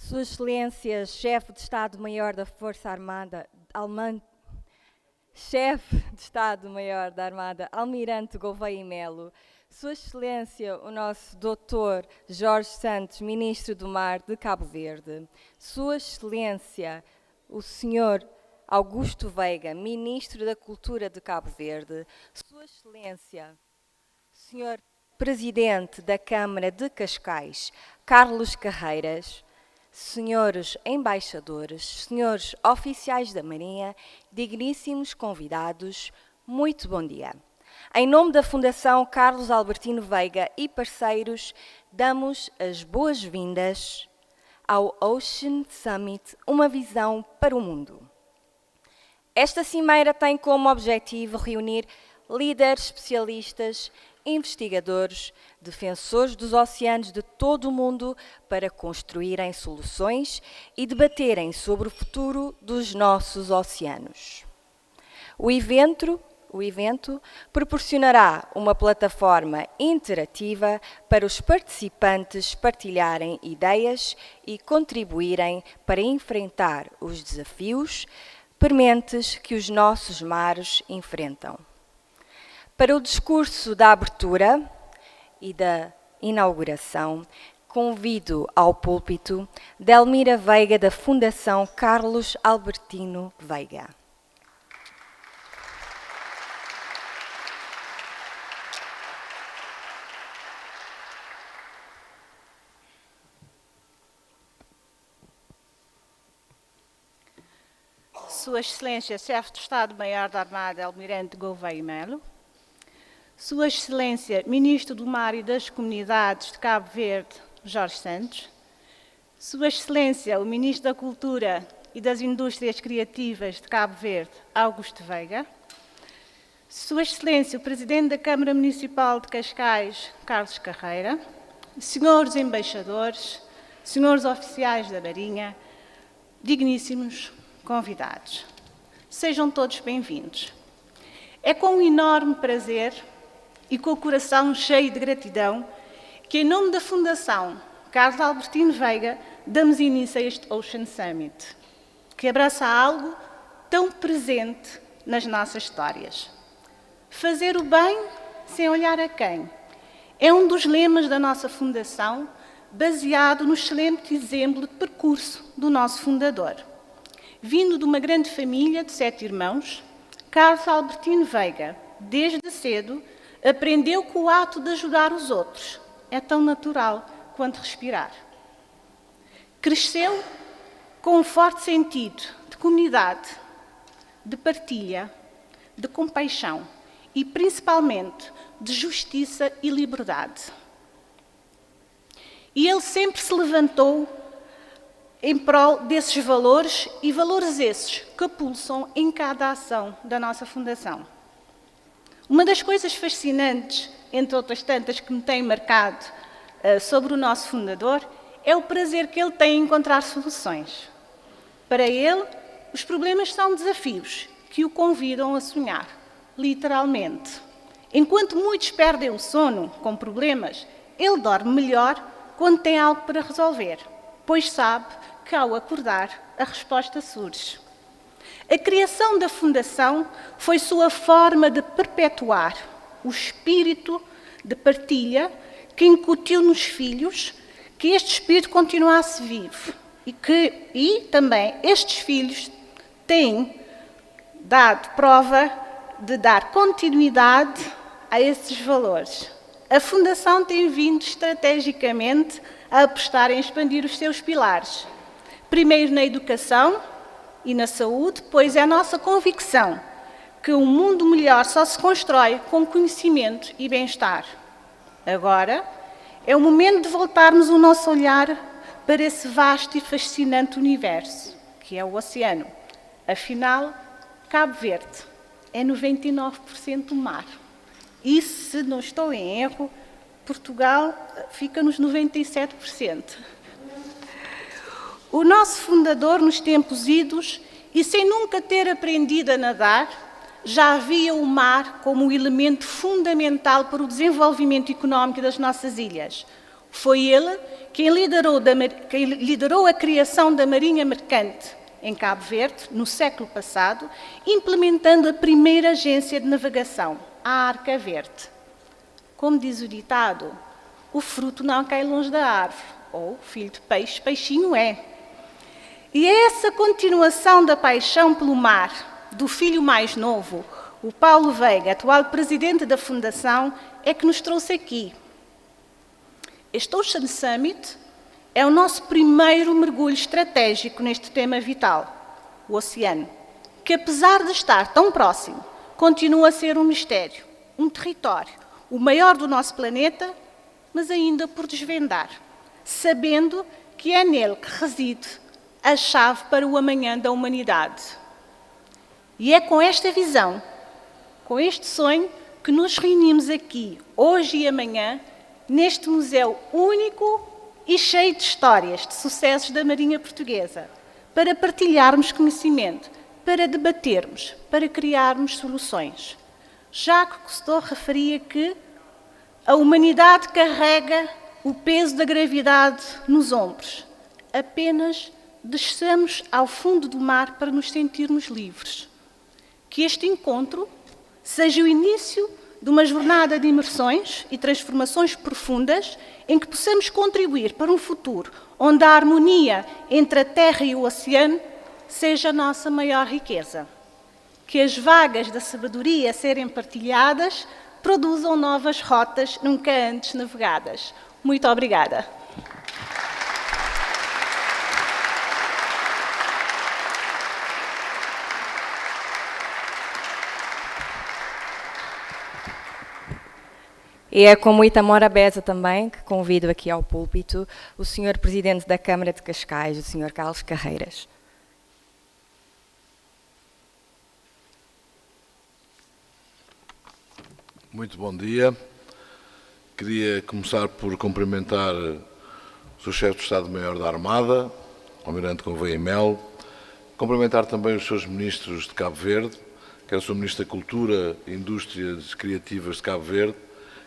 Sua Excelência, Chefe de Estado-Maior da Força Armada Alemã, Chefe de Estado-Maior da Armada, Almirante Gouveia e Melo, Sua Excelência, o nosso Doutor Jorge Santos, Ministro do Mar de Cabo Verde, Sua Excelência, o Senhor Augusto Veiga, Ministro da Cultura de Cabo Verde, Sua Excelência, Senhor Presidente da Câmara de Cascais, Carlos Carreiras, senhores embaixadores, senhores oficiais da Marinha, digníssimos convidados, muito bom dia. Em nome da Fundação Carlos Albertino Veiga e parceiros, damos as boas-vindas ao Ocean Summit, uma visão para o mundo. Esta cimeira tem como objetivo reunir líderes, especialistas, investigadores, defensores dos oceanos de todo o mundo para construírem soluções e debaterem sobre o futuro dos nossos oceanos. O evento proporcionará uma plataforma interativa para os participantes partilharem ideias e contribuírem para enfrentar os desafios prementes que os nossos mares enfrentam. Para o discurso da abertura e da inauguração, convido ao púlpito Delmira Veiga, da Fundação Carlos Albertino Veiga. Sua Excelência, Chefe de Estado-Maior da Armada, Almirante Gouveia e Melo, Sua Excelência, Ministro do Mar e das Comunidades de Cabo Verde, Jorge Santos, Sua Excelência, o Ministro da Cultura e das Indústrias Criativas de Cabo Verde, Augusto Veiga, Sua Excelência, o Presidente da Câmara Municipal de Cascais, Carlos Carreira, senhores embaixadores, senhores oficiais da Marinha, digníssimos convidados. Sejam todos bem-vindos. É com um enorme prazer e com o coração cheio de gratidão que, em nome da Fundação Carlos Albertino Veiga, damos início a este Ocean Summit, que abraça algo tão presente nas nossas histórias. Fazer o bem sem olhar a quem é um dos lemas da nossa Fundação, baseado no excelente exemplo de percurso do nosso fundador. Vindo de uma grande família de 7 irmãos, Carlos Albertino Veiga, desde cedo, aprendeu que o ato de ajudar os outros é tão natural quanto respirar. Cresceu com um forte sentido de comunidade, de partilha, de compaixão e, principalmente, de justiça e liberdade. E ele sempre se levantou em prol desses valores, e valores esses que pulsam em cada ação da nossa Fundação. Uma das coisas fascinantes, entre outras tantas, que me tem marcado sobre o nosso fundador, é o prazer que ele tem em encontrar soluções. Para ele, os problemas são desafios que o convidam a sonhar, literalmente. Enquanto muitos perdem o sono com problemas, ele dorme melhor quando tem algo para resolver, pois sabe que, ao acordar, a resposta surge. A criação da Fundação foi sua forma de perpetuar o espírito de partilha que incutiu nos filhos, que este espírito continuasse vivo e também estes filhos têm dado prova de dar continuidade a esses valores. A Fundação tem vindo estrategicamente a apostar em expandir os seus pilares. Primeiro na educação e na saúde, pois é a nossa convicção que um mundo melhor só se constrói com conhecimento e bem-estar. Agora é o momento de voltarmos o nosso olhar para esse vasto e fascinante universo, que é o oceano. Afinal, Cabo Verde é 99% mar. E, se não estou em erro, Portugal fica nos 97%. O nosso fundador, nos tempos idos, e sem nunca ter aprendido a nadar, já via o mar como um elemento fundamental para o desenvolvimento económico das nossas ilhas. Foi ele quem liderou a criação da Marinha Mercante em Cabo Verde, no século passado, implementando a primeira agência de navegação, a Arca Verde. Como diz o ditado, o fruto não cai longe da árvore, ou filho de peixe, peixinho é. E é essa continuação da paixão pelo mar, do filho mais novo, o Paulo Veiga, atual presidente da Fundação, é que nos trouxe aqui. Este Ocean Summit é o nosso primeiro mergulho estratégico neste tema vital, o oceano, que apesar de estar tão próximo, continua a ser um mistério, um território, o maior do nosso planeta, mas ainda por desvendar, sabendo que é nele que reside a chave para o amanhã da humanidade. E é com esta visão, com este sonho, que nos reunimos aqui, hoje e amanhã, neste museu único e cheio de histórias, de sucessos da Marinha Portuguesa, para partilharmos conhecimento, para debatermos, para criarmos soluções. Jacques Cousteau referia que a humanidade carrega o peso da gravidade nos ombros. Apenas desçamos ao fundo do mar para nos sentirmos livres. Que este encontro seja o início de uma jornada de imersões e transformações profundas em que possamos contribuir para um futuro onde a harmonia entre a terra e o oceano seja a nossa maior riqueza. Que as vagas da sabedoria a serem partilhadas produzam novas rotas nunca antes navegadas. Muito obrigada. E é com muita morabeza também que convido aqui ao púlpito o Sr. Presidente da Câmara de Cascais, o Sr. Carlos Carreiras. Muito bom dia. Queria começar por cumprimentar o Sr. Chefe de Estado-Maior da Armada, o Almirante Gouveia e Melo, cumprimentar também os Srs. Ministros de Cabo Verde, quer o Sr. Ministro da Cultura e Indústrias Criativas de Cabo Verde,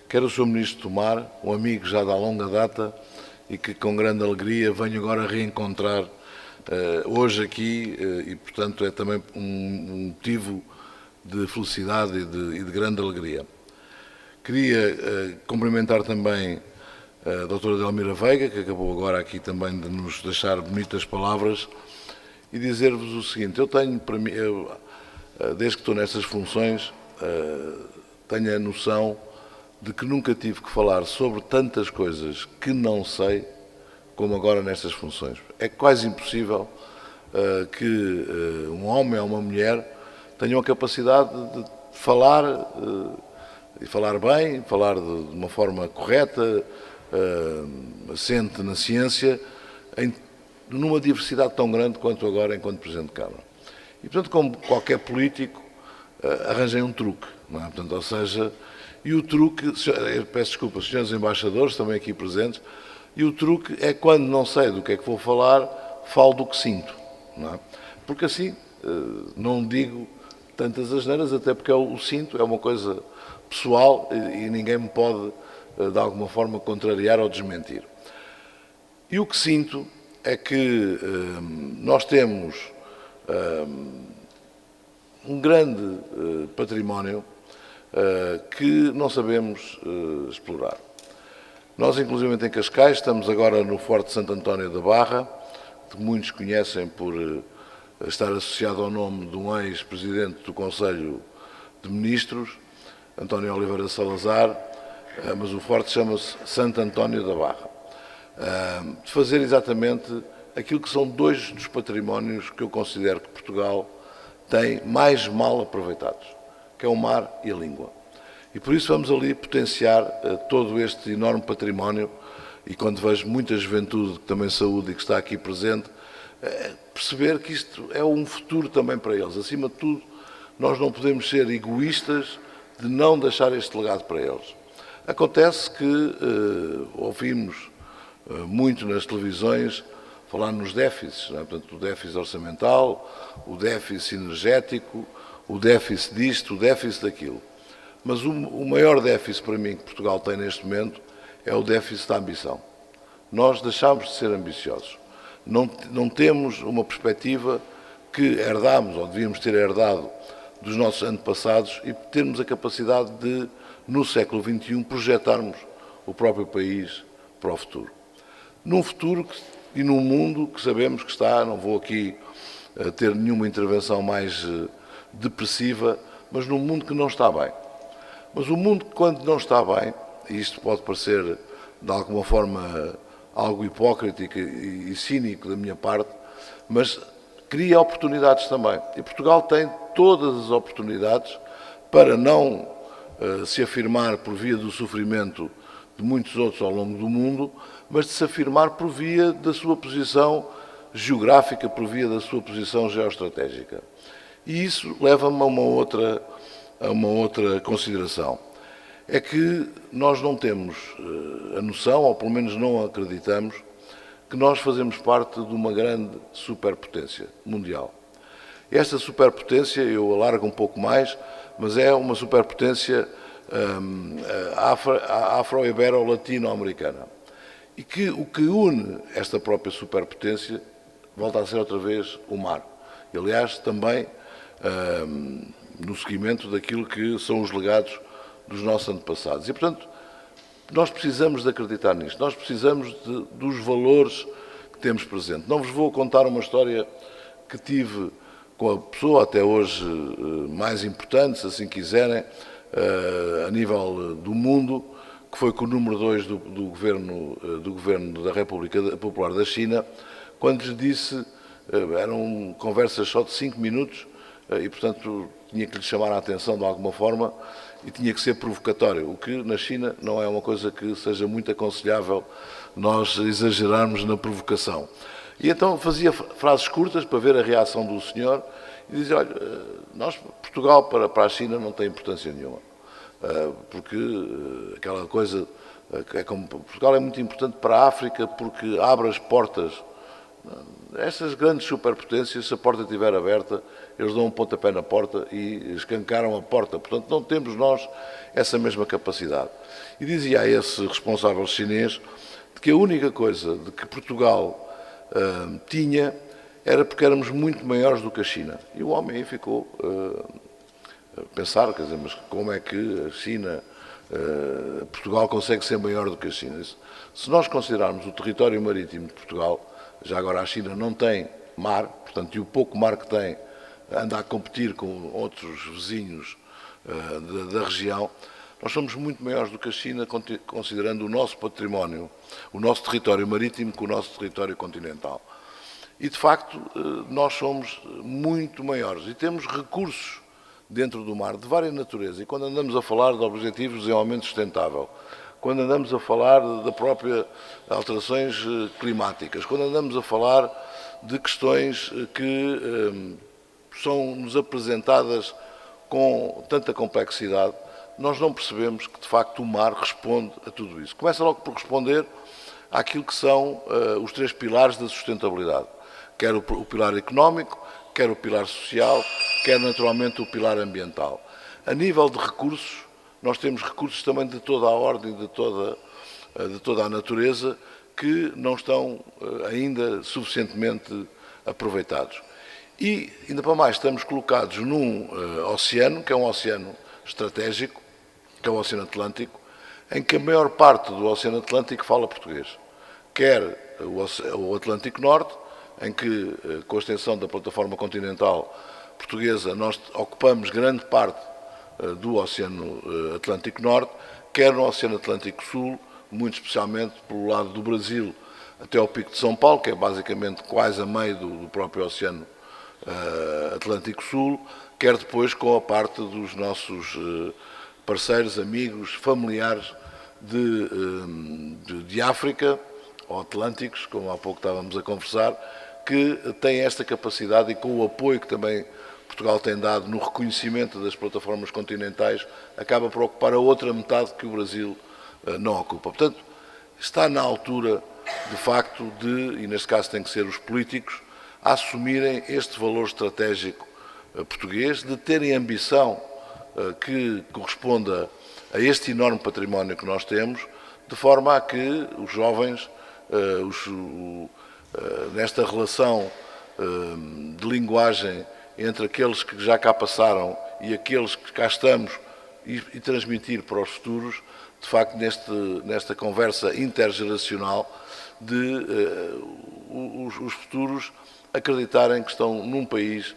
quer o Sr. Ministro Tomar, um amigo já da longa data e que com grande alegria venho agora reencontrar hoje aqui e, portanto, é também um motivo de felicidade e de grande alegria. Queria cumprimentar também a doutora Delmira Veiga, que acabou agora aqui também de nos deixar bonitas palavras, e dizer-vos o seguinte: eu tenho para mim, desde que estou nestas funções, tenho a noção de que nunca tive que falar sobre tantas coisas que não sei como agora nestas funções. É quase impossível que um homem ou uma mulher tenham a capacidade de falar e falar bem, falar de uma forma correta, assente na ciência, numa diversidade tão grande quanto agora enquanto Presidente de Câmara. E, portanto, como qualquer político, arranjem um truque, não é? Portanto, ou seja, e o truque, eu peço desculpa, senhores embaixadores também aqui presentes, e o truque é quando não sei do que é que vou falar, falo do que sinto, não é? Porque assim não digo tantas asneiras, até porque o sinto é uma coisa pessoal e ninguém me pode, de alguma forma, contrariar ou desmentir. E o que sinto é que nós temos um grande património que não sabemos explorar. Nós, inclusive em Cascais, estamos agora no Forte de Santo António da Barra, que muitos conhecem por estar associado ao nome de um ex-presidente do Conselho de Ministros, António Oliveira Salazar, mas o forte chama-se Santo António da Barra. De fazer exatamente aquilo que são dois dos patrimónios que eu considero que Portugal tem mais mal aproveitados, que é o mar e a língua. E por isso vamos ali potenciar todo este enorme património, e quando vejo muita juventude, que também saúde e que está aqui presente, perceber que isto é um futuro também para eles. Acima de tudo, nós não podemos ser egoístas de não deixar este legado para eles. Acontece que ouvimos muito nas televisões falar nos déficits, não é? Portanto, o déficit orçamental, o déficit energético, o déficit disto, o déficit daquilo. Mas o maior déficit para mim que Portugal tem neste momento é o déficit da ambição. nós deixámos de ser ambiciosos. Não temos uma perspectiva que herdámos, ou devíamos ter herdado, dos nossos antepassados e termos a capacidade de, no século XXI, projetarmos o próprio país para o futuro. Num futuro e num mundo que sabemos que está, não vou aqui ter nenhuma intervenção mais depressiva, mas num mundo que não está bem. Mas o mundo, quando não está bem, e isto pode parecer de alguma forma algo hipócrita e cínico da minha parte, mas cria oportunidades também. E Portugal tem todas as oportunidades para não se afirmar por via do sofrimento de muitos outros ao longo do mundo, mas de se afirmar por via da sua posição geográfica, por via da sua posição geoestratégica. E isso leva-me a uma outra consideração. É que nós não temos a noção, ou pelo menos não acreditamos, que nós fazemos parte de uma grande superpotência mundial. Esta superpotência, eu alargo um pouco mais, mas é uma superpotência afro-ibero-latino-americana. E que o que une esta própria superpotência volta a ser outra vez o mar. E, aliás, também no seguimento daquilo que são os legados dos nossos antepassados. E, portanto, nós precisamos de acreditar nisto, nós precisamos dos valores que temos presente. Não vos vou contar uma história que tive com a pessoa até hoje mais importante, se assim quiserem, a nível do mundo, que foi com o número 2 do governo da República Popular da China, quando lhes disse, eram conversas só de 5 minutos, e, portanto, tinha que lhe chamar a atenção de alguma forma e tinha que ser provocatório, o que na China não é uma coisa que seja muito aconselhável nós exagerarmos na provocação. E então fazia frases curtas para ver a reação do senhor e dizia, olha, Portugal para a China não tem importância nenhuma, porque aquela coisa, é como Portugal é muito importante para a África porque abre as portas. Estas grandes superpotências, se a porta estiver aberta, eles dão um pontapé na porta e escancaram a porta. Portanto, não temos nós essa mesma capacidade. E dizia a esse responsável chinês de que a única coisa de que Portugal tinha era porque éramos muito maiores do que a China. E o homem aí ficou a pensar, quer dizer, mas como é que a China, Portugal consegue ser maior do que a China? Se nós considerarmos o território marítimo de Portugal, já agora a China não tem mar, portanto, e o pouco mar que tem anda a competir com outros vizinhos da região, nós somos muito maiores do que a China, considerando o nosso património, o nosso território marítimo com o nosso território continental. E, de facto, nós somos muito maiores e temos recursos dentro do mar de várias naturezas. E quando andamos a falar de objetivos de desenvolvimento sustentável, quando andamos a falar da própria alterações climáticas, quando andamos a falar de questões que são-nos apresentadas com tanta complexidade, nós não percebemos que, de facto, o mar responde a tudo isso. Começa logo por responder àquilo que são os 3 pilares da sustentabilidade, quer o pilar económico, quer o pilar social, quer, naturalmente, o pilar ambiental. A nível de recursos, nós temos recursos também de toda a ordem, de toda a natureza, que não estão ainda suficientemente aproveitados. E, ainda para mais, estamos colocados num oceano, que é um oceano estratégico, que é o Oceano Atlântico, em que a maior parte do Oceano Atlântico fala português. Quer o Atlântico Norte, em que, com a extensão da plataforma continental portuguesa, nós ocupamos grande parte do Oceano Atlântico Norte, quer no Oceano Atlântico Sul, muito especialmente pelo lado do Brasil até ao Pico de São Paulo, que é basicamente quase a meio do próprio Oceano Atlântico Sul, quer depois com a parte dos nossos parceiros, amigos, familiares de África, ou atlânticos, como há pouco estávamos a conversar, que têm esta capacidade e com o apoio que também Portugal tem dado no reconhecimento das plataformas continentais, acaba por ocupar a outra metade que o Brasil não ocupa. Portanto, está na altura, de facto, e neste caso tem que ser os políticos, a assumirem este valor estratégico português, de terem ambição que corresponda a este enorme património que nós temos, de forma a que os jovens nesta relação de linguagem entre aqueles que já cá passaram e aqueles que cá estamos e transmitir para os futuros, de facto, nesta conversa intergeracional, de os futuros acreditarem que estão num país,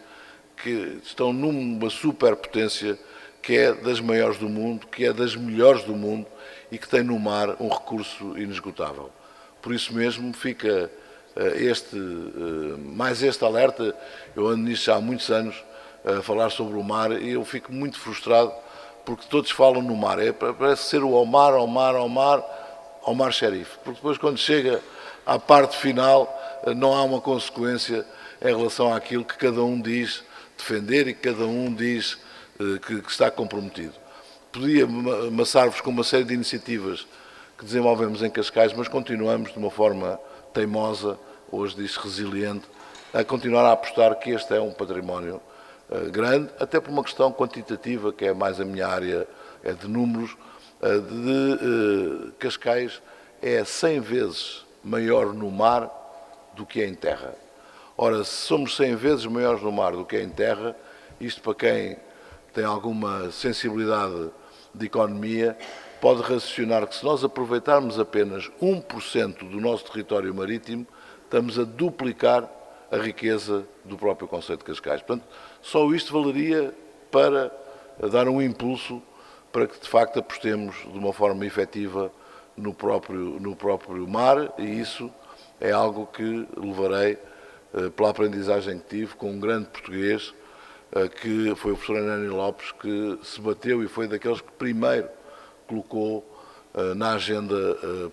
que estão numa superpotência que é das maiores do mundo, que é das melhores do mundo e que tem no mar um recurso inesgotável. Por isso mesmo fica mais este alerta. Eu ando nisto já há muitos anos a falar sobre o mar e eu fico muito frustrado porque todos falam no mar. Parece ser o Omar Xerife. Porque depois, quando chega à parte final, não há uma consequência em relação àquilo que cada um diz defender e que cada um diz que está comprometido. Podia amassar-vos com uma série de iniciativas que desenvolvemos em Cascais, mas continuamos de uma forma teimosa, hoje diz resiliente, a continuar a apostar que este é um património grande, até por uma questão quantitativa, que é mais a minha área, é de números, Cascais é 100 vezes maior no mar do que é em terra. Ora, se somos 100 vezes maiores no mar do que é em terra, isto para quem tem alguma sensibilidade de economia, pode raciocinar que se nós aproveitarmos apenas 1% do nosso território marítimo, estamos a duplicar a riqueza do próprio conceito de Cascais. Portanto, só isto valeria para dar um impulso para que, de facto, apostemos de uma forma efetiva no próprio mar, e isso é algo que levarei pela aprendizagem que tive com um grande português, que foi o professor Hernani Lopes, que se bateu e foi daqueles que primeiro colocou na agenda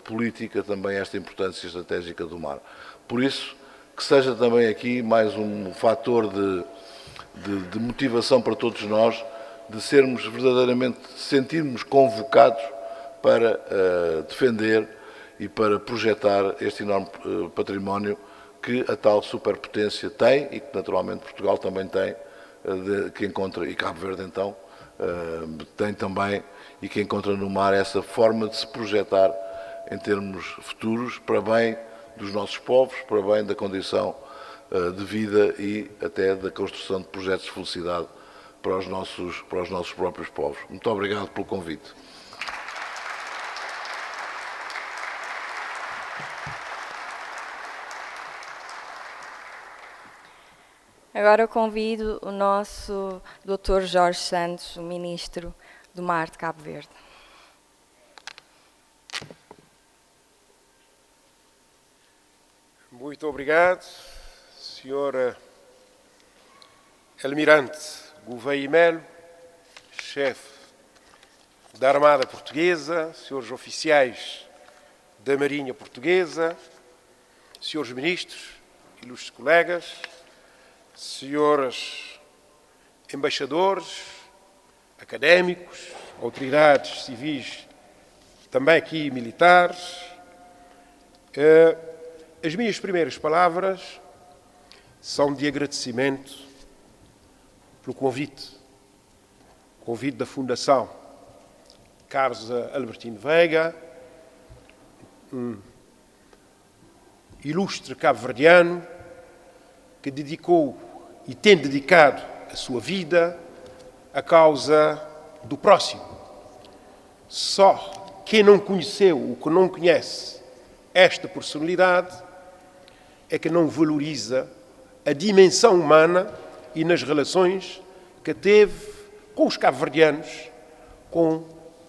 política também esta importância estratégica do mar. Por isso, que seja também aqui mais um fator de motivação para todos nós, de sermos verdadeiramente, sentirmos convocados para defender e para projetar este enorme património que a tal superpotência tem e que naturalmente Portugal também tem, que encontra, e Cabo Verde então, tem também, e que encontra no mar essa forma de se projetar em termos futuros, para bem dos nossos povos, para bem da condição de vida e até da construção de projetos de felicidade para os nossos próprios povos. Muito obrigado pelo convite. Agora eu convido o nosso Dr. Jorge Santos, o Ministro do Mar de Cabo Verde. Muito obrigado, Sr. Almirante Gouveia e Melo, chefe da Armada Portuguesa, senhores oficiais da Marinha Portuguesa, senhores ministros, ilustres colegas, senhores embaixadores, académicos, autoridades civis, também aqui militares. As minhas primeiras palavras são de agradecimento pelo convite da Fundação Carlos Albertino Veiga, ilustre cabo-verdiano que dedicou e tem dedicado a sua vida à causa do próximo. Só quem não conheceu ou que não conhece esta personalidade é que não valoriza a dimensão humana e nas relações que teve com os cabo-verdianos, com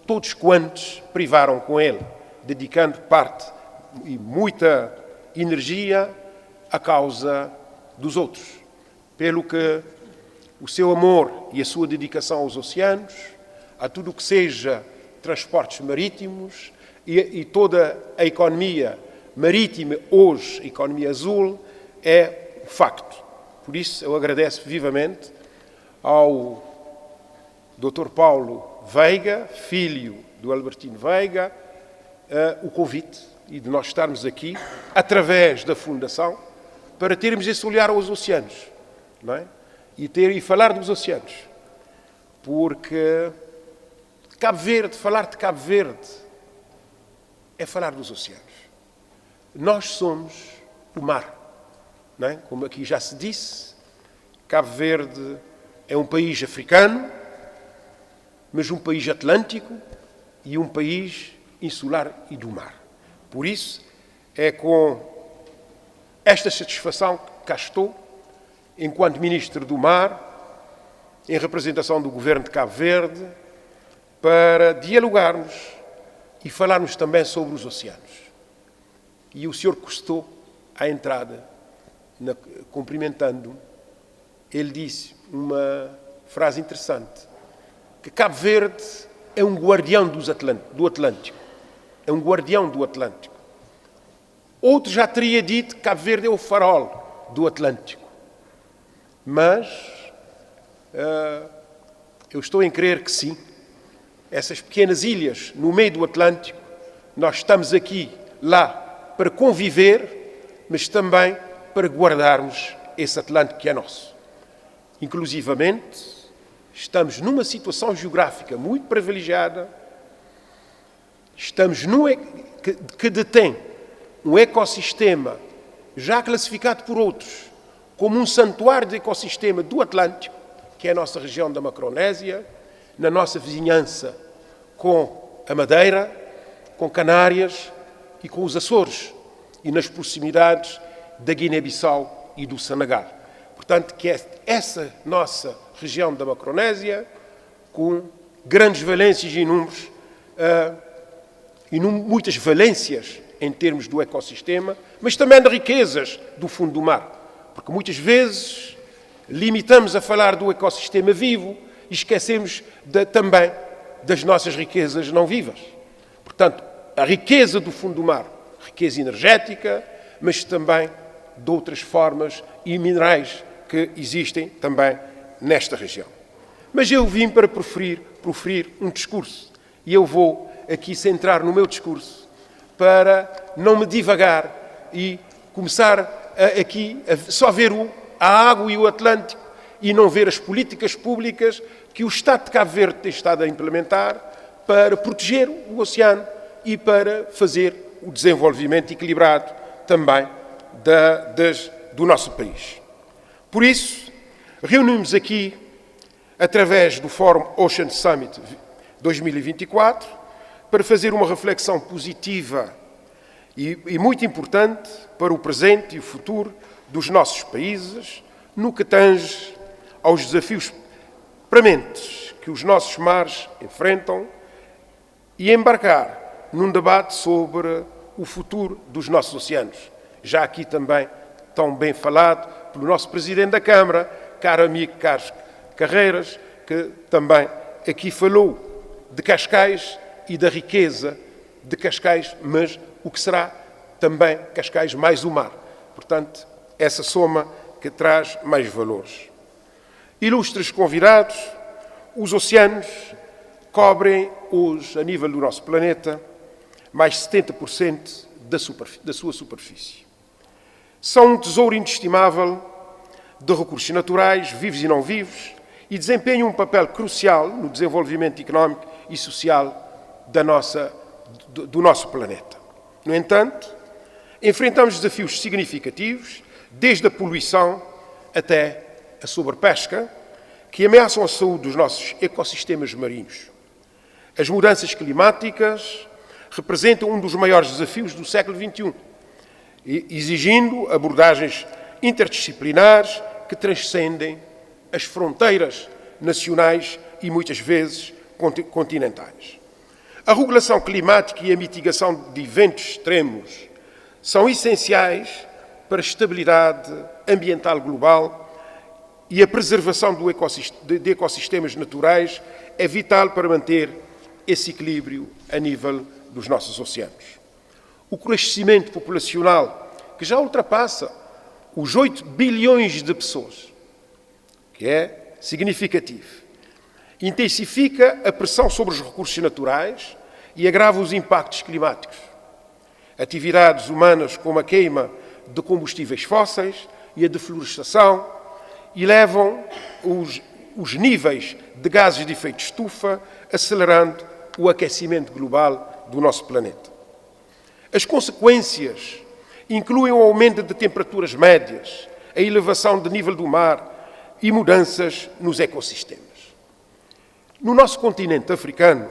todos quantos privaram com ele, dedicando parte e muita energia à causa dos outros, pelo que o seu amor e a sua dedicação aos oceanos, a tudo o que seja transportes marítimos e toda a economia marítima, hoje, a economia azul, é facto. Por isso, eu agradeço vivamente ao Dr. Paulo Veiga, filho do Albertino Veiga, o convite e de nós estarmos aqui, através da Fundação, para termos esse olhar aos oceanos, não é? E falar dos oceanos. Porque Cabo Verde, falar de Cabo Verde, é falar dos oceanos. nós somos o mar, não é? Como aqui já se disse, Cabo Verde é um país africano, mas um país atlântico e um país insular e do mar. Por isso, é com esta satisfação que cá estou, enquanto Ministro do Mar, em representação do Governo de Cabo Verde, para dialogarmos e falarmos também sobre os oceanos. E o Sr. Cousteau, à entrada, cumprimentando-me, ele disse uma frase interessante, que Cabo Verde é um guardião do Atlântico. É um guardião do Atlântico. Outro já teria dito que Cabo Verde é o farol do Atlântico. Mas eu estou em crer que sim. Essas pequenas ilhas no meio do Atlântico, nós estamos aqui, lá, para conviver, mas também para guardarmos esse Atlântico que é nosso. Inclusivamente, estamos numa situação geográfica muito privilegiada, estamos que detém um ecossistema já classificado por outros como um santuário de ecossistema do Atlântico, que é a nossa região da Macronésia, na nossa vizinhança com a Madeira, com Canárias e com os Açores, e nas proximidades da Guiné-Bissau e do Senegal. Portanto, que é essa nossa região da Macronésia, com grandes valências e números, muitas valências em termos do ecossistema, mas também de riquezas do fundo do mar. Porque muitas vezes limitamos a falar do ecossistema vivo e esquecemos também das nossas riquezas não vivas. Portanto, a riqueza do fundo do mar, riqueza energética, mas também de outras formas e minerais que existem também nesta região. Mas eu vim para proferir um discurso e eu vou aqui centrar no meu discurso para não me divagar e começar aqui a só ver a água e o Atlântico e não ver as políticas públicas que o Estado de Cabo Verde tem estado a implementar para proteger o oceano e para fazer o desenvolvimento equilibrado também do nosso país. Por isso, reunimos aqui, através do Fórum Ocean Summit 2024, para fazer uma reflexão positiva e muito importante para o presente e o futuro dos nossos países, no que tange aos desafios prementes que os nossos mares enfrentam e embarcar num debate sobre o futuro dos nossos oceanos. Já aqui também tão bem falado pelo nosso Presidente da Câmara, caro amigo Carlos Carreiras, que também aqui falou de Cascais e da riqueza de Cascais, mas o que será também Cascais mais o mar. Portanto, essa soma que traz mais valores. Ilustres convidados, os oceanos cobrem hoje, a nível do nosso planeta, mais de 70% da sua superfície. São um tesouro inestimável de recursos naturais, vivos e não vivos, e desempenham um papel crucial no desenvolvimento económico e social do nosso planeta. No entanto, enfrentamos desafios significativos, desde a poluição até a sobrepesca, que ameaçam a saúde dos nossos ecossistemas marinhos. As mudanças climáticas representam um dos maiores desafios do século XXI, exigindo abordagens interdisciplinares que transcendem as fronteiras nacionais e muitas vezes continentais. A regulação climática e a mitigação de eventos extremos são essenciais para a estabilidade ambiental global e a preservação de ecossistemas naturais é vital para manter esse equilíbrio a nível dos nossos oceanos. O crescimento populacional, que já ultrapassa os 8 bilhões de pessoas, que é significativo, intensifica a pressão sobre os recursos naturais e agrava os impactos climáticos. Atividades humanas como a queima de combustíveis fósseis e a deflorestação elevam os níveis de gases de efeito de estufa, acelerando o aquecimento global do nosso planeta. As consequências incluem o aumento de temperaturas médias, a elevação do nível do mar e mudanças nos ecossistemas. No nosso continente africano,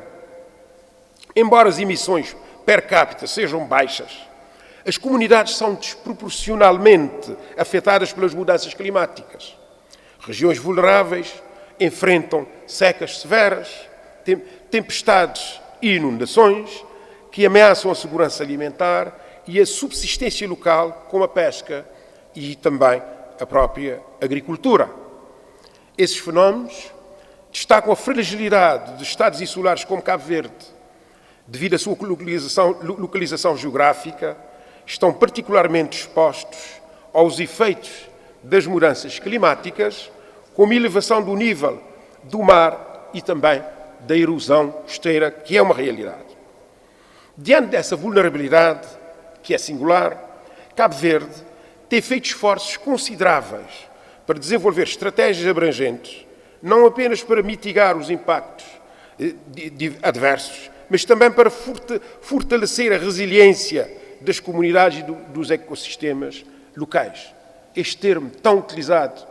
embora as emissões per capita sejam baixas, as comunidades são desproporcionalmente afetadas pelas mudanças climáticas. Regiões vulneráveis enfrentam secas severas, tempestades e inundações que ameaçam a segurança alimentar e a subsistência local, como a pesca e também a própria agricultura. Esses fenómenos destacam a fragilidade de estados insulares como Cabo Verde, devido à sua localização geográfica, estão particularmente expostos aos efeitos das mudanças climáticas, como a elevação do nível do mar e também da erosão costeira, que é uma realidade. Diante dessa vulnerabilidade, que é singular, Cabo Verde tem feito esforços consideráveis para desenvolver estratégias abrangentes, não apenas para mitigar os impactos adversos, mas também para fortalecer a resiliência das comunidades e dos ecossistemas locais. Este termo tão utilizado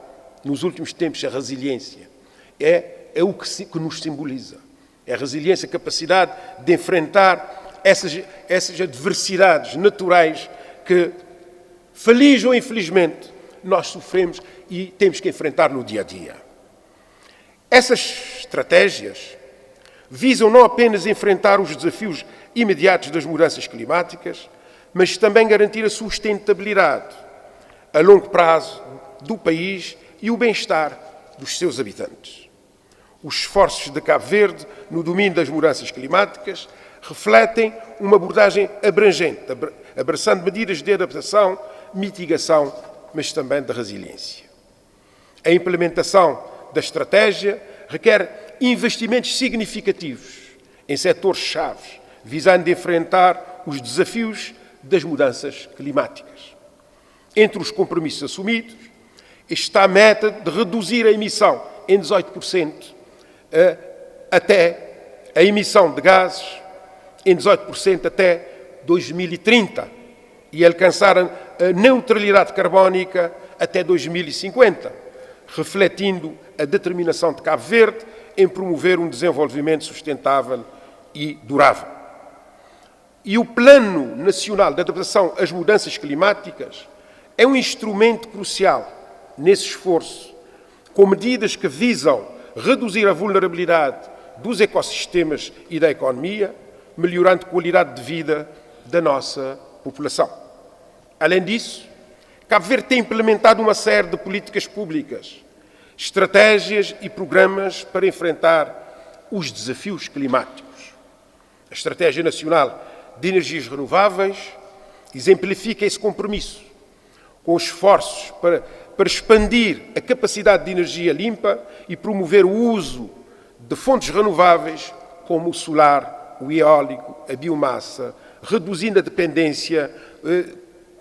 nos últimos tempos, a resiliência, é o que nos simboliza. É a resiliência, a capacidade de enfrentar essas adversidades naturais que, feliz ou infelizmente, nós sofremos e temos que enfrentar no dia a dia. Essas estratégias visam não apenas enfrentar os desafios imediatos das mudanças climáticas, mas também garantir a sustentabilidade a longo prazo do país e o bem-estar dos seus habitantes. Os esforços de Cabo Verde no domínio das mudanças climáticas refletem uma abordagem abrangente, abraçando medidas de adaptação, mitigação, mas também de resiliência. A implementação da estratégia requer investimentos significativos em setores-chave, visando enfrentar os desafios das mudanças climáticas. Entre os compromissos assumidos está a meta de reduzir a emissão em 18% até a emissão de gases em 18% até 2030 e alcançar a neutralidade carbónica até 2050, refletindo a determinação de Cabo Verde em promover um desenvolvimento sustentável e durável. E o Plano Nacional de Adaptação às Mudanças Climáticas é um instrumento crucial nesse esforço, com medidas que visam reduzir a vulnerabilidade dos ecossistemas e da economia, melhorando a qualidade de vida da nossa população. Além disso, Cabo Verde tem implementado uma série de políticas públicas, estratégias e programas para enfrentar os desafios climáticos. A Estratégia Nacional de Energias Renováveis exemplifica esse compromisso, com esforços para expandir a capacidade de energia limpa e promover o uso de fontes renováveis como o solar, o eólico, a biomassa, reduzindo a dependência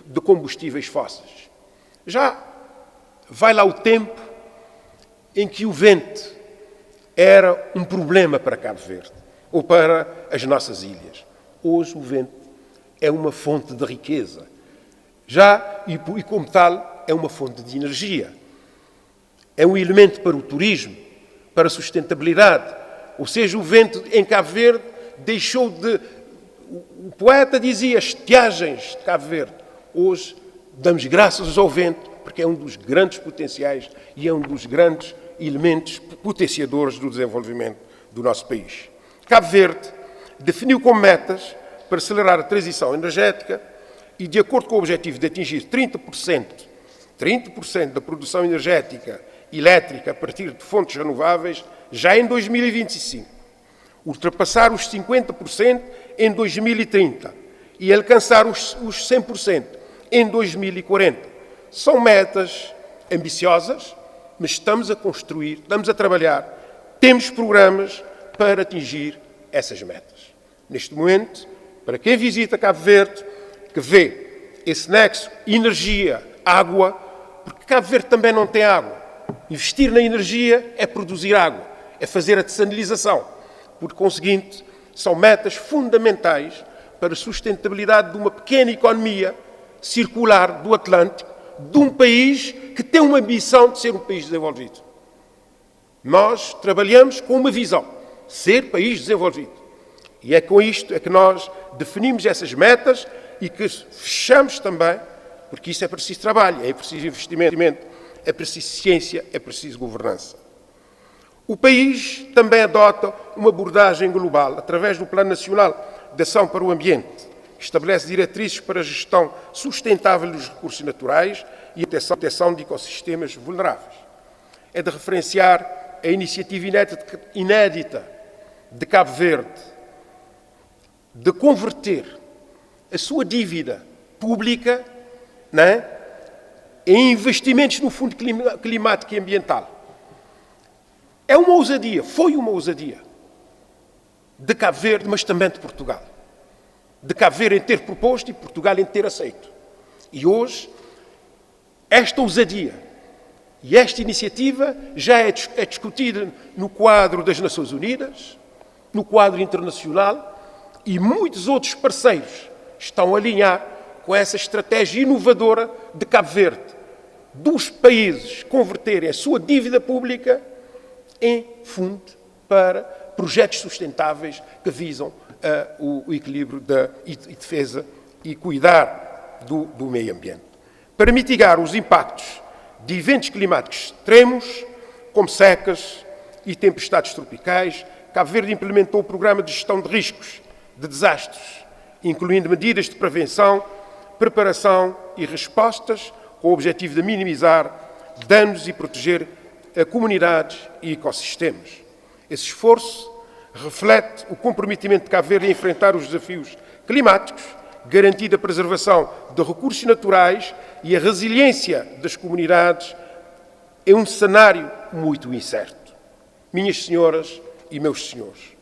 de combustíveis fósseis. Já vai lá o tempo em que o vento era um problema para Cabo Verde ou para as nossas ilhas. Hoje o vento é uma fonte de riqueza. E como tal, é uma fonte de energia. É um elemento para o turismo, para a sustentabilidade. Ou seja, o vento em Cabo Verde deixou de... O poeta dizia estiagens de Cabo Verde. Hoje damos graças ao vento, porque é um dos grandes potenciais e é um dos grandes elementos potenciadores do desenvolvimento do nosso país. Cabo Verde definiu como metas para acelerar a transição energética e, de acordo com o objetivo de atingir 30% da produção energética elétrica a partir de fontes renováveis já em 2025, ultrapassar os 50% em 2030 e alcançar os 100% em 2040. São metas ambiciosas, mas estamos a construir, estamos a trabalhar, temos programas para atingir essas metas. Neste momento, para quem visita Cabo Verde, que vê esse nexo energia, água, porque Cabo Verde também não tem água. Investir na energia é produzir água, é fazer a dessalinização. Por conseguinte, são metas fundamentais para a sustentabilidade de uma pequena economia circular do Atlântico de um país que tem uma ambição de ser um país desenvolvido. Nós trabalhamos com uma visão, ser país desenvolvido. E é com isto é que nós definimos essas metas e que fechamos também, porque isso é preciso trabalho, é preciso investimento, é preciso ciência, é preciso governança. O país também adota uma abordagem global, através do Plano Nacional de Ação para o Ambiente, que estabelece diretrizes para a gestão sustentável dos recursos naturais e a proteção de ecossistemas vulneráveis. É de referenciar a iniciativa inédita de Cabo Verde de converter a sua dívida pública, em investimentos no Fundo Climático e Ambiental. É uma ousadia, foi uma ousadia de Cabo Verde, mas também de Portugal. De Cabo Verde em ter proposto e Portugal em ter aceito. E hoje, esta ousadia e esta iniciativa já é discutida no quadro das Nações Unidas, no quadro internacional, e muitos outros parceiros estão a alinhar com essa estratégia inovadora de Cabo Verde, dos países converterem a sua dívida pública em fundo para projetos sustentáveis que visam o equilíbrio e defesa e cuidar do meio ambiente. Para mitigar os impactos de eventos climáticos extremos, como secas e tempestades tropicais, Cabo Verde implementou o Programa de Gestão de Riscos de Desastres, incluindo medidas de prevenção, preparação e respostas, com o objetivo de minimizar danos e proteger comunidades e ecossistemas. Esse esforço reflete o comprometimento de Cabo Verde em enfrentar os desafios climáticos, garantindo a preservação de recursos naturais e a resiliência das comunidades em um cenário muito incerto. Minhas senhoras e meus senhores,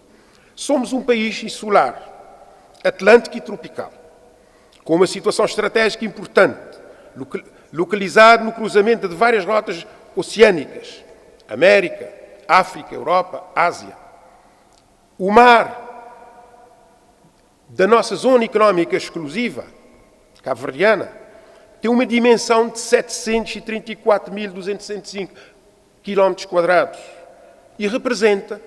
somos um país insular, atlântico e tropical, com uma situação estratégica importante, localizado no cruzamento de várias rotas oceânicas, América, África, Europa, Ásia. O mar da nossa zona económica exclusiva, cabo-verdiana, tem uma dimensão de 734.265 km² e representa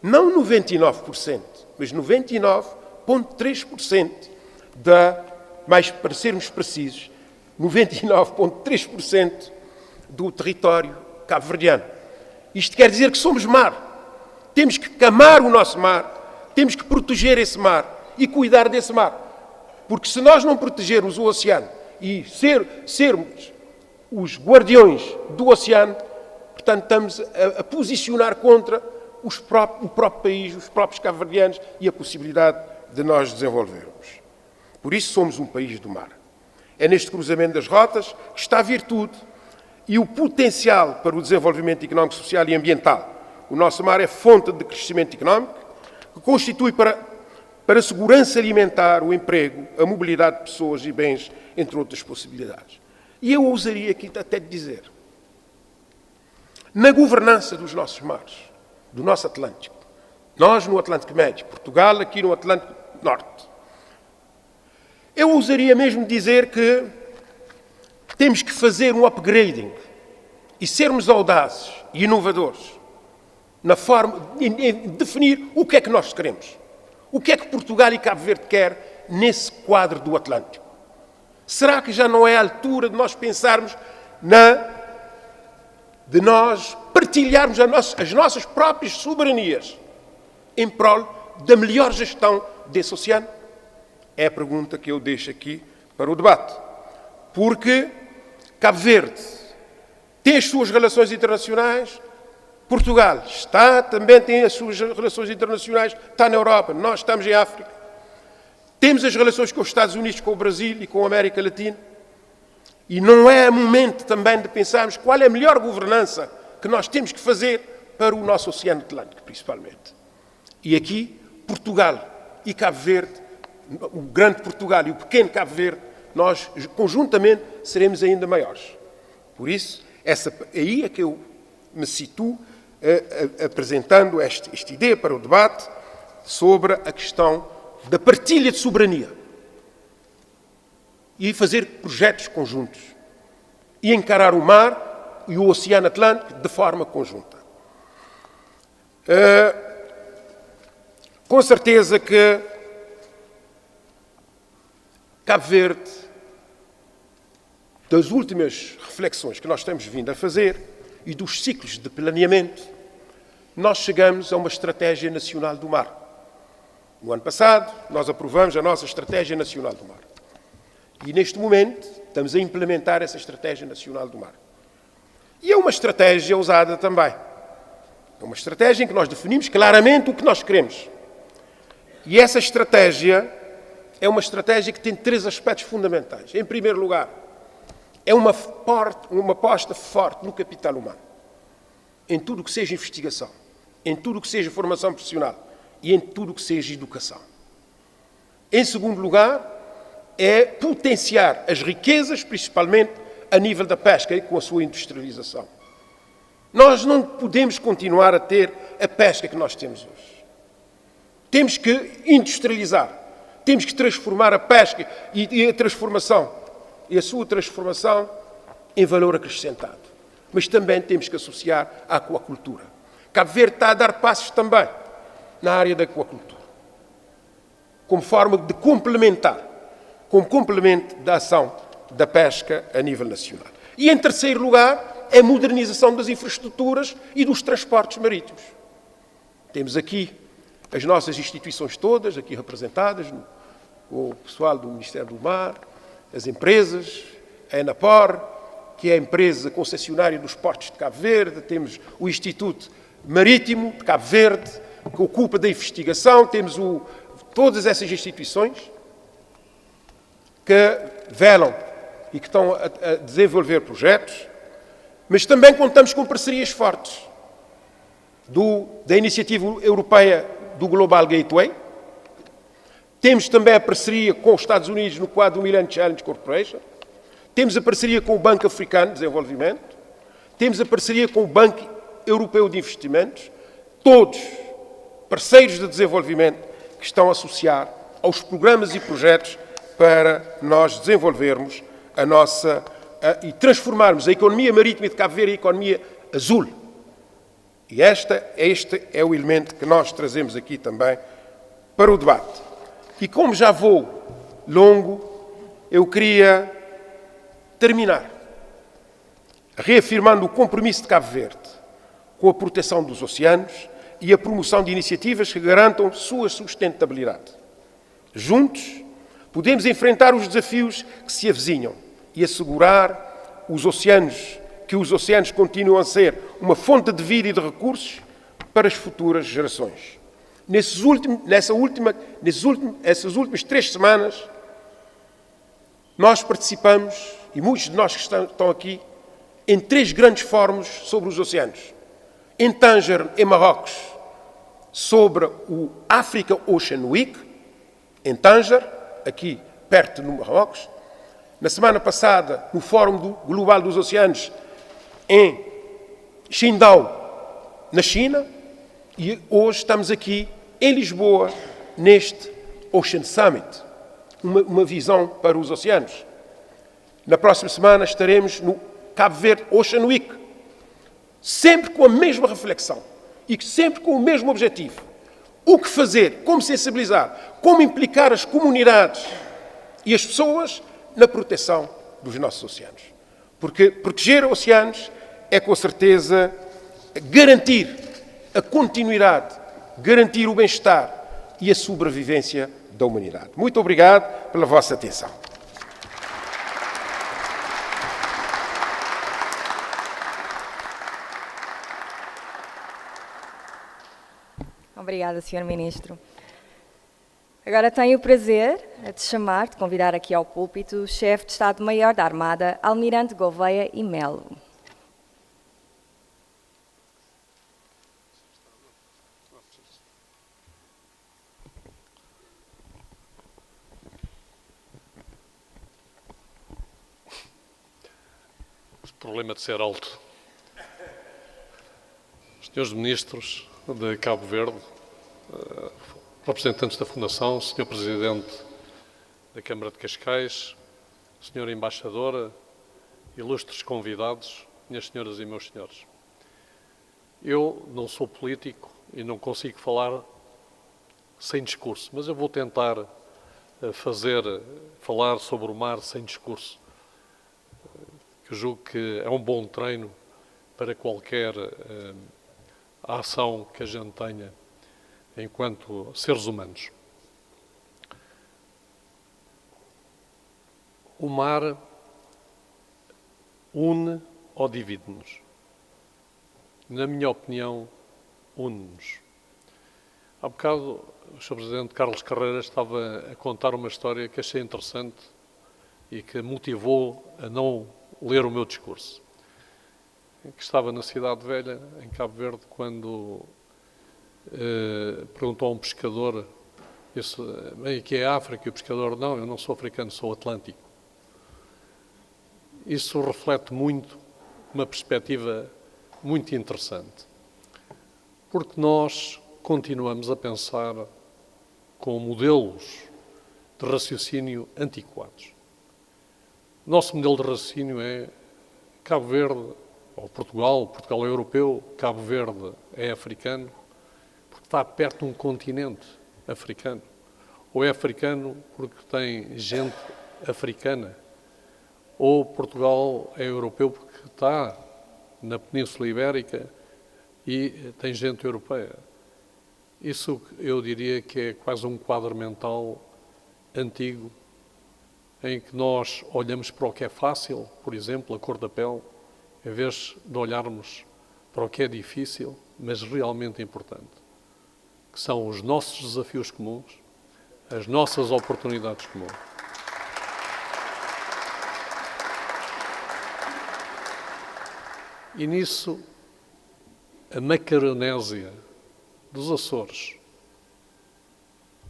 não 99%, mas 99,3% mais para sermos precisos, 99,3% do território cabo-verdiano. Isto quer dizer que somos mar. Temos que amar o nosso mar, temos que proteger esse mar e cuidar desse mar. Porque se nós não protegermos o oceano e sermos os guardiões do oceano, portanto, estamos a posicionar contra o próprio país, os próprios cabo-verdianos e a possibilidade de nós desenvolvermos. Por isso somos um país do mar. É neste cruzamento das rotas que está a virtude e o potencial para o desenvolvimento económico, social e ambiental. O nosso mar é fonte de crescimento económico, que constitui para a segurança alimentar, o emprego, a mobilidade de pessoas e bens, entre outras possibilidades. E eu ousaria aqui até dizer, na governança dos nossos mares, do nosso Atlântico, nós no Atlântico Médio, Portugal aqui no Atlântico Norte, eu ousaria mesmo dizer que temos que fazer um upgrading e sermos audazes e inovadores na forma de definir o que é que nós queremos. O que é que Portugal e Cabo Verde quer nesse quadro do Atlântico? Será que já não é a altura de nós pensarmos de nós partilharmos as nossas próprias soberanias em prol da melhor gestão desse oceano? É a pergunta que eu deixo aqui para o debate. Porque Cabo Verde tem as suas relações internacionais, Portugal também tem as suas relações internacionais, está na Europa, nós estamos em África. Temos as relações com os Estados Unidos, com o Brasil e com a América Latina. E não é momento também de pensarmos qual é a melhor governança que nós temos que fazer para o nosso Oceano Atlântico, principalmente. E aqui, Portugal e Cabo Verde, o grande Portugal e o pequeno Cabo Verde, nós conjuntamente seremos ainda maiores. Por isso, aí é que eu me situo apresentando esta ideia para o debate sobre a questão da partilha de soberania. e fazer projetos conjuntos e encarar o mar e o Oceano Atlântico de forma conjunta. Com certeza que Cabo Verde, das últimas reflexões que nós temos vindo a fazer e dos ciclos de planeamento, nós chegamos a uma estratégia nacional do mar. No ano passado, nós aprovamos a nossa estratégia nacional do mar. E neste momento, estamos a implementar essa estratégia nacional do mar. E é uma estratégia ousada também. É uma estratégia em que nós definimos claramente o que nós queremos. E essa estratégia é uma estratégia que tem 3 aspectos fundamentais. Em primeiro lugar, é uma aposta forte no capital humano, em tudo o que seja investigação, em tudo o que seja formação profissional e em tudo o que seja educação. Em segundo lugar, é potenciar as riquezas, principalmente a nível da pesca e com a sua industrialização. Nós não podemos continuar a ter a pesca que nós temos hoje. Temos que industrializar, temos que transformar a pesca e a transformação, e a sua transformação em valor acrescentado. Mas também temos que associar à aquacultura. Cabo Verde está a dar passos também na área da aquacultura, como forma de complementar, como complemento da ação da pesca a nível nacional. E, em terceiro lugar, é a modernização das infraestruturas e dos transportes marítimos. Temos aqui as nossas instituições todas, aqui representadas, o pessoal do Ministério do Mar, as empresas, a ENAPOR, que é a empresa concessionária dos portos de Cabo Verde, temos o Instituto Marítimo de Cabo Verde, que ocupa da investigação, temos todas essas instituições que velam e que estão a desenvolver projetos, mas também contamos com parcerias fortes da Iniciativa Europeia do Global Gateway. Temos também a parceria com os Estados Unidos no quadro do Millennium Challenge Corporation. Temos a parceria com o Banco Africano de Desenvolvimento. Temos a parceria com o Banco Europeu de Investimentos. Todos parceiros de desenvolvimento que estão a associar aos programas e projetos para nós desenvolvermos e transformarmos a economia marítima de Cabo Verde em economia azul. E este é o elemento que nós trazemos aqui também para o debate. E como já vou longo, eu queria terminar reafirmando o compromisso de Cabo Verde com a proteção dos oceanos e a promoção de iniciativas que garantam sua sustentabilidade. Juntos, podemos enfrentar os desafios que se avizinham e assegurar que os oceanos continuam a ser uma fonte de vida e de recursos para as futuras gerações. Essas últimas 3 semanas, nós participamos, e muitos de nós que estão aqui, em 3 grandes fóruns sobre os oceanos. Em Tanger, em Marrocos, sobre o Africa Ocean Week, em Tanger, aqui perto no Marrocos. Na semana passada, no Fórum Global dos Oceanos, em Qingdao, na China. E hoje estamos aqui em Lisboa, neste Ocean Summit, uma visão para os oceanos. Na próxima semana estaremos no Cabo Verde Ocean Week, sempre com a mesma reflexão e sempre com o mesmo objetivo. O que fazer, como sensibilizar, como implicar as comunidades e as pessoas na proteção dos nossos oceanos. Porque proteger oceanos é, com certeza, garantir a continuidade, garantir o bem-estar e a sobrevivência da humanidade. Muito obrigado pela vossa atenção. Obrigada, Sr. Ministro. Agora tenho o prazer de convidar aqui ao púlpito o chefe de Estado-Maior da Armada, Almirante Gouveia e Melo. O problema de ser alto. Senhores Ministros de Cabo Verde, representantes da Fundação, Sr. Presidente da Câmara de Cascais, Senhora Embaixadora, ilustres convidados, minhas senhoras e meus senhores. Eu não sou político e não consigo falar sem discurso, mas eu vou tentar falar sobre o mar sem discurso, que eu julgo que é um bom treino para qualquer ação que a gente tenha enquanto seres humanos. O mar une ou divide-nos? Na minha opinião, une-nos. Há bocado, o Sr. Presidente Carlos Carreira estava a contar uma história que achei interessante e que motivou a não ler o meu discurso. Que estava na Cidade Velha, em Cabo Verde, quando perguntou a um pescador, disse, bem, aqui é África, e o pescador, não, eu não sou africano, sou atlântico. Isso reflete muito uma perspectiva muito interessante, porque nós continuamos a pensar com modelos de raciocínio antiquados. O nosso modelo de raciocínio é Cabo Verde, ou Portugal é europeu, Cabo Verde é africano, porque está perto de um continente africano, ou é africano porque tem gente africana, ou Portugal é europeu porque está na Península Ibérica e tem gente europeia. Isso eu diria que é quase um quadro mental antigo, em que nós olhamos para o que é fácil, por exemplo, a cor da pele, em vez de olharmos para o que é difícil, mas realmente importante, que são os nossos desafios comuns, as nossas oportunidades comuns. E nisso, a Macaronésia dos Açores,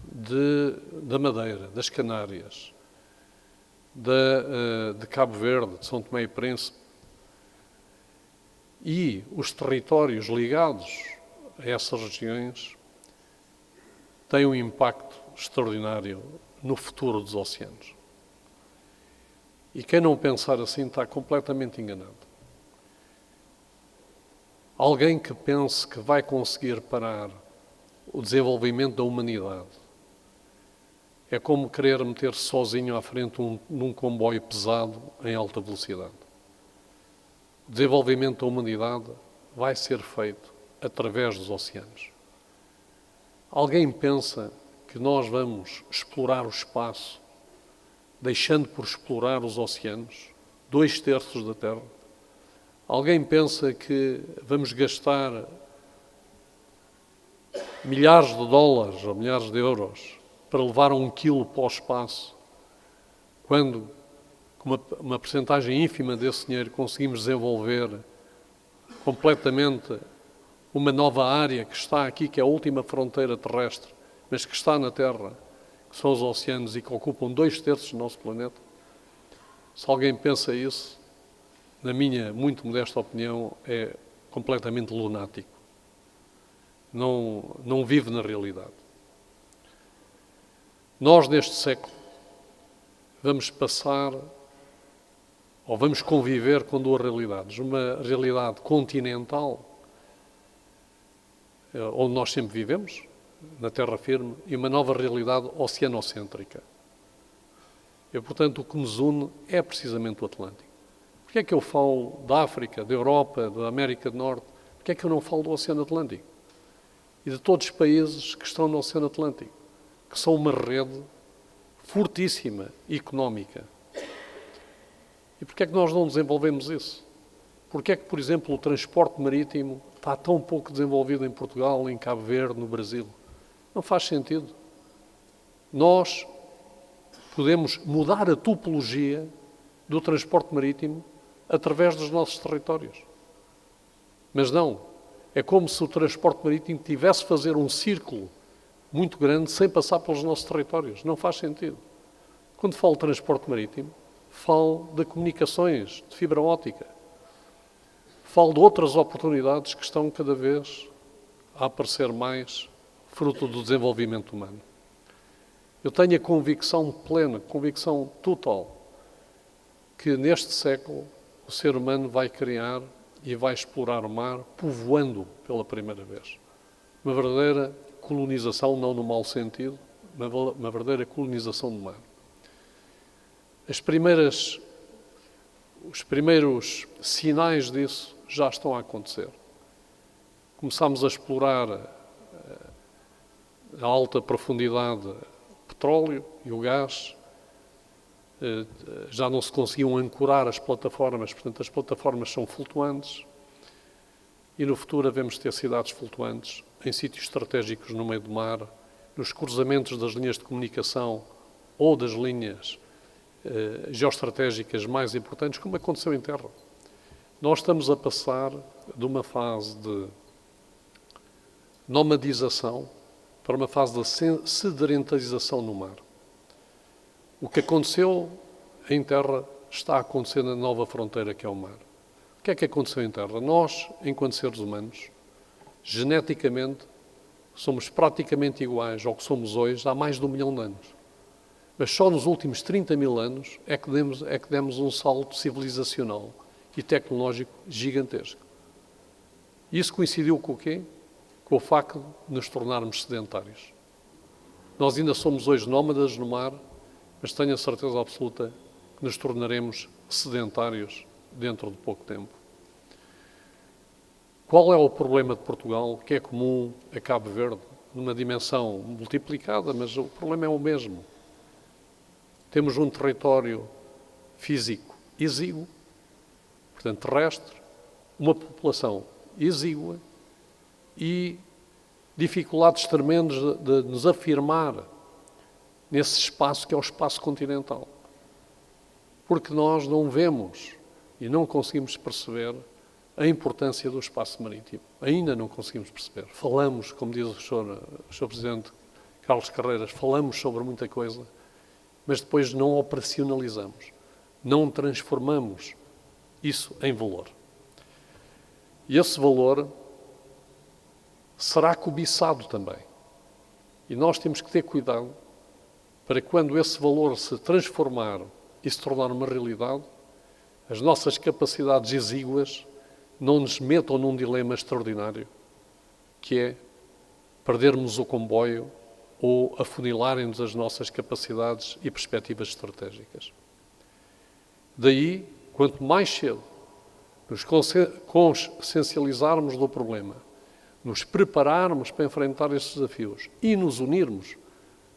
da Madeira, das Canárias, de Cabo Verde, de São Tomé e Príncipe, e os territórios ligados a essas regiões têm um impacto extraordinário no futuro dos oceanos. E quem não pensar assim está completamente enganado. Alguém que pense que vai conseguir parar o desenvolvimento da humanidade é como querer meter-se sozinho à frente num comboio pesado em alta velocidade. O desenvolvimento da humanidade vai ser feito através dos oceanos. Alguém pensa que nós vamos explorar o espaço, deixando por explorar os oceanos, 2/3 da Terra? Alguém pensa que vamos gastar milhares de dólares ou milhares de euros para levar 1 quilo para o espaço, quando, com uma percentagem ínfima desse dinheiro, conseguimos desenvolver completamente uma nova área que está aqui, que é a última fronteira terrestre, mas que está na Terra, que são os oceanos e que ocupam 2/3 do nosso planeta? Se alguém pensa isso, na minha muito modesta opinião, é completamente lunático. Não vive na realidade. Nós, neste século, vamos passar, ou vamos conviver com 2 realidades. Uma realidade continental, onde nós sempre vivemos, na terra firme, e uma nova realidade oceanocêntrica. E, portanto, o que nos une é precisamente o Atlântico. Porquê é que eu falo da África, da Europa, da América do Norte? Porquê é que eu não falo do Oceano Atlântico? E de todos os países que estão no Oceano Atlântico, que são uma rede fortíssima, económica. E porquê é que nós não desenvolvemos isso? Porquê é que, por exemplo, o transporte marítimo está tão pouco desenvolvido em Portugal, em Cabo Verde, no Brasil? Não faz sentido. Nós podemos mudar a topologia do transporte marítimo através dos nossos territórios. Mas não. É como se o transporte marítimo tivesse de fazer um círculo muito grande sem passar pelos nossos territórios. Não faz sentido. Quando falo de transporte marítimo, falo de comunicações, de fibra óptica. Falo de outras oportunidades que estão cada vez a aparecer mais fruto do desenvolvimento humano. Eu tenho a convicção plena, convicção total, que neste século o ser humano vai criar e vai explorar o mar, povoando pela primeira vez. Uma verdadeira colonização, não no mau sentido, uma verdadeira colonização do mar. Os primeiros sinais disso já estão a acontecer. Começámos a explorar a alta profundidade o petróleo e o gás. Já não se conseguiam ancorar as plataformas, portanto as plataformas são flutuantes e no futuro havemos ter cidades flutuantes em sítios estratégicos no meio do mar, nos cruzamentos das linhas de comunicação ou das linhas geoestratégicas mais importantes, como aconteceu em terra. Nós estamos a passar de uma fase de nomadização para uma fase de sedentarização no mar. O que aconteceu em terra está a acontecer na nova fronteira que é o mar. O que é que aconteceu em terra? Nós, enquanto seres humanos, geneticamente, somos praticamente iguais ao que somos hoje há mais de 1 milhão de anos. Mas só nos últimos 30 mil anos é que demos um salto civilizacional e tecnológico gigantesco. Isso coincidiu com o quê? Com o facto de nos tornarmos sedentários. Nós ainda somos hoje nómadas no mar, mas tenho a certeza absoluta que nos tornaremos sedentários dentro de pouco tempo. Qual é o problema de Portugal, que é comum a Cabo Verde, numa dimensão multiplicada, mas o problema é o mesmo. Temos um território físico exíguo, portanto terrestre, uma população exígua e dificuldades tremendas de nos afirmar nesse espaço que é o espaço continental. Porque nós não vemos e não conseguimos perceber a importância do espaço marítimo. Ainda não conseguimos perceber. Falamos, como diz o Sr. Presidente Carlos Carreiras, falamos sobre muita coisa, mas depois não operacionalizamos, não transformamos isso em valor. E esse valor será cobiçado também. E nós temos que ter cuidado para que quando esse valor se transformar e se tornar uma realidade, as nossas capacidades exíguas não nos metam num dilema extraordinário, que é perdermos o comboio ou afunilarem-nos as nossas capacidades e perspectivas estratégicas. Daí, quanto mais cedo nos consciencializarmos do problema, nos prepararmos para enfrentar estes desafios e nos unirmos,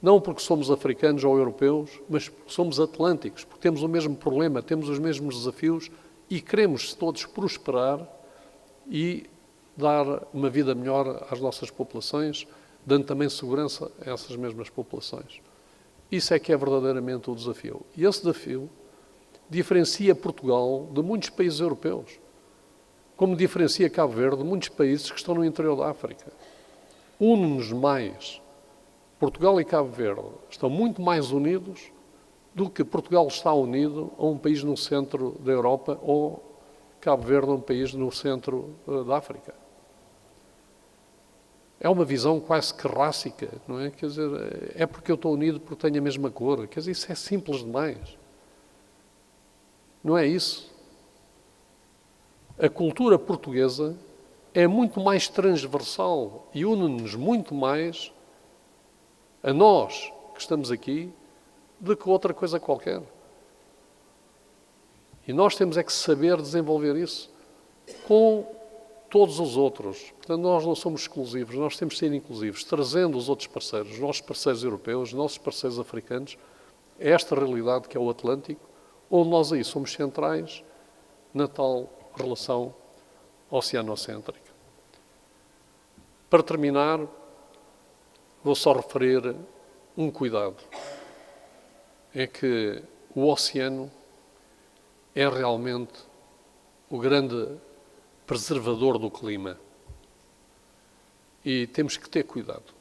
não porque somos africanos ou europeus, mas porque somos atlânticos, porque temos o mesmo problema, temos os mesmos desafios e queremos todos prosperar e dar uma vida melhor às nossas populações, dando também segurança a essas mesmas populações. Isso é que é verdadeiramente o desafio. E esse desafio diferencia Portugal de muitos países europeus, como diferencia Cabo Verde de muitos países que estão no interior da África. Une-nos mais. Portugal e Cabo Verde estão muito mais unidos do que Portugal está unido a um país no centro da Europa ou Cabo Verde a um país no centro da África. É uma visão quase que rássica, não é? Quer dizer, é porque eu estou unido porque tenho a mesma cor. Quer dizer, isso é simples demais. Não é isso. A cultura portuguesa é muito mais transversal e une-nos muito mais a nós que estamos aqui do que outra coisa qualquer. E nós temos é que saber desenvolver isso com todos os outros. Portanto, nós não somos exclusivos, nós temos de ser inclusivos, trazendo os outros parceiros, os nossos parceiros europeus, os nossos parceiros africanos, a esta realidade que é o Atlântico, onde nós aí somos centrais na tal relação oceanocêntrica. Para terminar, vou só referir um cuidado. É que o oceano é realmente o grande preservador do clima. E temos que ter cuidado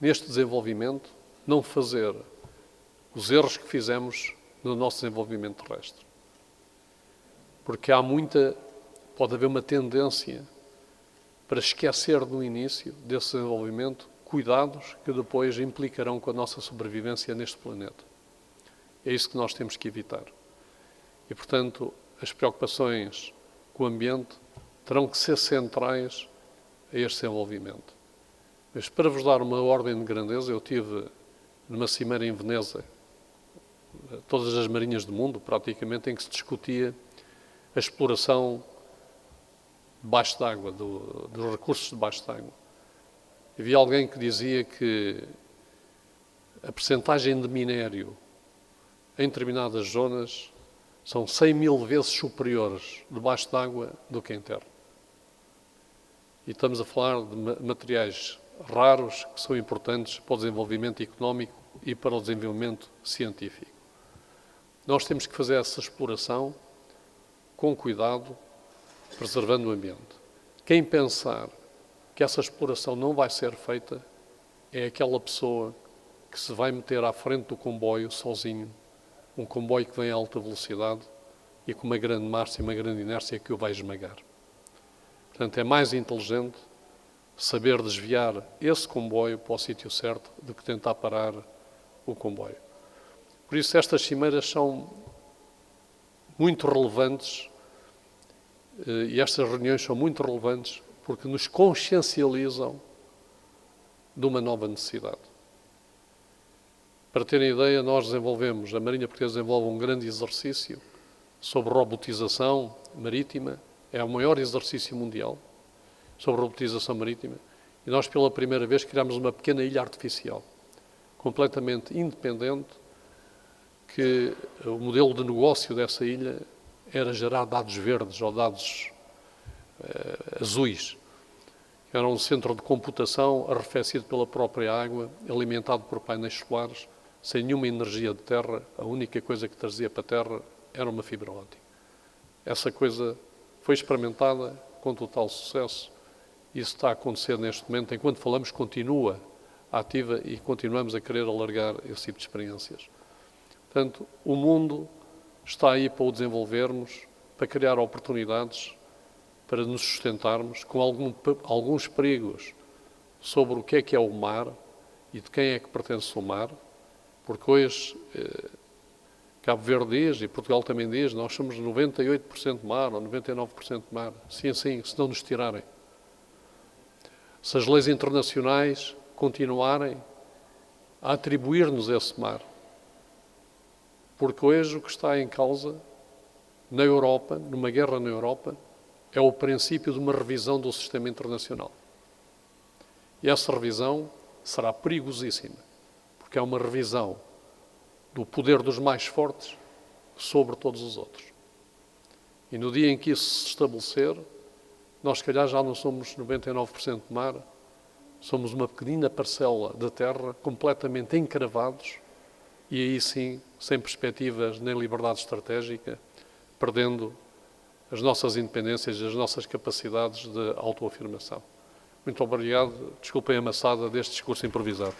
neste desenvolvimento, não fazer os erros que fizemos no nosso desenvolvimento terrestre. Porque pode haver uma tendência para esquecer no início desse desenvolvimento cuidados que depois implicarão com a nossa sobrevivência neste planeta. É isso que nós temos que evitar. E, portanto, as preocupações com o ambiente terão que ser centrais a este desenvolvimento. Mas, para vos dar uma ordem de grandeza, eu tive numa cimeira em Veneza, todas as marinhas do mundo, praticamente, em que se discutia a exploração debaixo d'água, dos recursos debaixo d'água. Havia alguém que dizia que a percentagem de minério em determinadas zonas são 100.000 vezes superiores debaixo d'água do que em terra. E estamos a falar de materiais raros que são importantes para o desenvolvimento económico e para o desenvolvimento científico. Nós temos que fazer essa exploração com cuidado, preservando o ambiente. Quem pensar que essa exploração não vai ser feita é aquela pessoa que se vai meter à frente do comboio sozinho, um comboio que vem a alta velocidade e com uma grande massa e uma grande inércia que o vai esmagar. Portanto, é mais inteligente saber desviar esse comboio para o sítio certo do que tentar parar o comboio. Por isso, estas cimeiras são muito relevantes e estas reuniões são muito relevantes porque nos consciencializam de uma nova necessidade. Para terem ideia, nós desenvolvemos, a Marinha Portuguesa desenvolve um grande exercício sobre robotização marítima, é o maior exercício mundial sobre robotização marítima, e nós pela primeira vez criámos uma pequena ilha artificial, completamente independente, que o modelo de negócio dessa ilha era gerar dados verdes ou dados azuis. Era um centro de computação arrefecido pela própria água, alimentado por painéis solares, sem nenhuma energia de terra. A única coisa que trazia para a terra era uma fibra óptica. Essa coisa foi experimentada com total sucesso. Isso está a acontecer neste momento. Enquanto falamos, continua ativa e continuamos a querer alargar esse tipo de experiências. Portanto, o mundo está aí para o desenvolvermos, para criar oportunidades, para nos sustentarmos, com alguns perigos sobre o que é o mar e de quem é que pertence o mar, porque hoje Cabo Verde diz, e Portugal também diz, nós somos 98% mar ou 99% mar. Sim, sim, se não nos tirarem. Se as leis internacionais continuarem a atribuir-nos esse mar. Porque hoje o que está em causa na Europa, numa guerra na Europa, é o princípio de uma revisão do sistema internacional. E essa revisão será perigosíssima, porque é uma revisão do poder dos mais fortes sobre todos os outros. E no dia em que isso se estabelecer, nós, se calhar, já não somos 99% mar, somos uma pequenina parcela da terra, completamente encravados, e aí sim, sem perspectivas nem liberdade estratégica, perdendo as nossas independências e as nossas capacidades de autoafirmação. Muito obrigado. Desculpem a amassada deste discurso improvisado.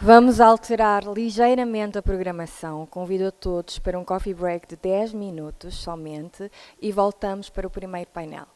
Vamos alterar ligeiramente a programação. Convido a todos para um coffee break de 10 minutos somente e voltamos para o primeiro painel.